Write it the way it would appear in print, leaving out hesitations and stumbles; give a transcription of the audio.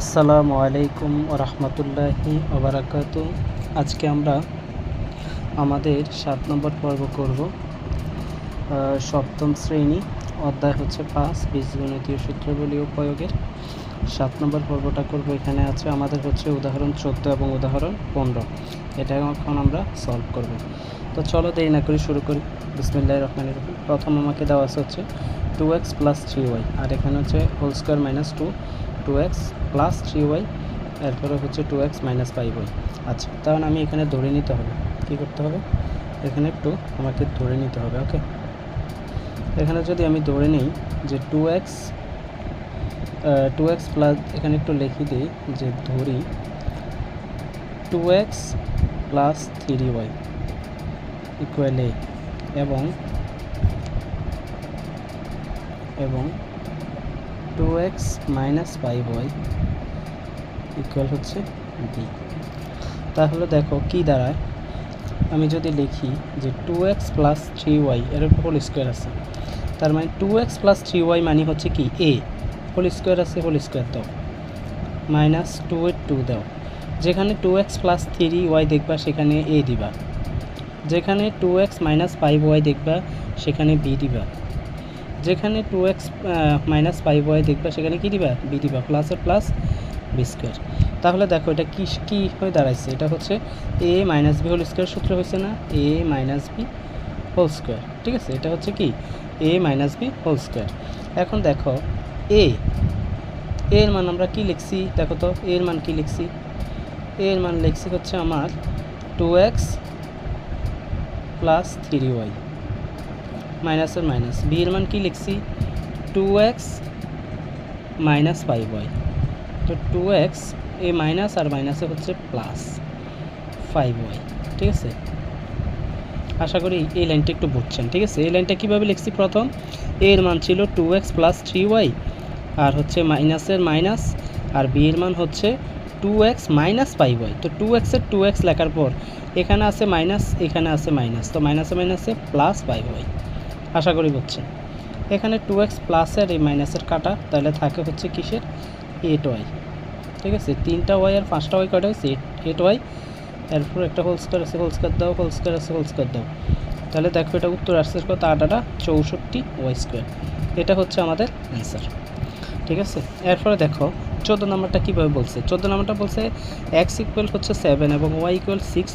আসসালামু আলাইকুম ওরহমতুল্লাহি ওবারাকাতু। আজকে আমরা আমাদের 7 নম্বর পর্ব করব। সপ্তম শ্রেণী, অধ্যায় হচ্ছে 5 বীজগণিতীয় সূত্রাবলী ও প্রয়োগের 7 নম্বর পর্বটা করব। এখানে আছে আমাদের হচ্ছে উদাহরণ 14 এবং উদাহরণ 15। এটা এখন আমরা সলভ করব। তো চলো দেরি না করে শুরু করি। বিসমিল্লাহির রহমানির রহিম। প্রথম আমাকে দেওয়া আছে 2x + 3y, আর এখানে হচ্ছে whole square minus 2x + 3y, এরপরে হচ্ছে 2x - 5y। আচ্ছা, তাহলে আমি এখানে ধরে নিতে হবে, কী করতে হবে, এখানে একটু আমাকে ধরে নিতে হবে। ওকে, এখানে যদি আমি ধরে নিই যে 2x প্লাস, এখানে একটু লিখে দিই যে ধরি 2x + 3y ইকুয়াল a, এবং 2x - 5y ইকুয়াল হচ্ছে b। তাহলে দেখো কি দাঁড়ায়, আমি যদি লিখি যে 2x + 3y এর হোল স্কোয়ার আছে, তার মানে 2x + 3y মানে হচ্ছে কি a, হোল স্কোয়ার আছে, হোল স্কোয়ার দাও, -2 এর 2 দাও। যেখানে 2x + 3y দেখবা সেখানে a দিবা, যেখানে 2x - 5y দেখবা সেখানে b দিবা, যেখানে 2x - 5y দেখবা সেখানে কি দিবা, b দিবা, প্লাসের প্লাস b স্কোয়ার। তাহলে দেখো এটা কি হয়ে দাঁড়াইছে, এটা হচ্ছে a - b হোল স্কোয়ার সূত্র হয়েছে না, a - b হোল স্কোয়ার। ঠিক আছে, এটা হচ্ছে কি a - b হোল স্কোয়ার। এখন দেখো এর মান আমরা কি লিখছি, দেখো তো এর মান কি লিখছি, এর মান লিখছি হচ্ছে আমার 2x + 3y, মাইনাসের মাইনাস। বি এর মান কি লিখছি 2x - 5y, তো 2x এই মাইনাস আর মাইনাসে হচ্ছে প্লাস 5y। ঠিক আছে, আশা করি এই লাইনটা একটু বুঝছেন। ঠিক আছে, এই লাইনটা কীভাবে লিখছি, প্রথম এর মান ছিল 2x + 3y, আর হচ্ছে মাইনাসের মাইনাস, আর বি এর মান হচ্ছে 2x - 5y। তো 2x এর 2x লেখার পর এখানে আছে মাইনাস, এখানে আছে মাইনাস, তো মাইনাসে মাইনাসে প্লাস 5y। আশা করি বুঝছেন। এখানে 2x প্লাসের এই মাইনাসের কাটা, তাহলে থাকে হচ্ছে কিসের 8y। ঠিক আছে, 3টা y আর 5টা y কয়টা হচ্ছে 8y। এরপর একটা হোল স্কোয়ার আছে, হোল স্কোয়ার দাও, হোল স্কোয়ার আছে, হোল স্কোয়ার দাও। তাহলে দেখো এটা উত্তর আসছে কত, 8 64y স্কোয়ার। এটা হচ্ছে আমাদের অ্যান্সার। ঠিক আছে, এরপরে দেখো 14 নম্বরটা কীভাবে বলছে। 14 নম্বরটা বলছে x ইকুয়াল হচ্ছে 7 এবং y ইকুয়াল 6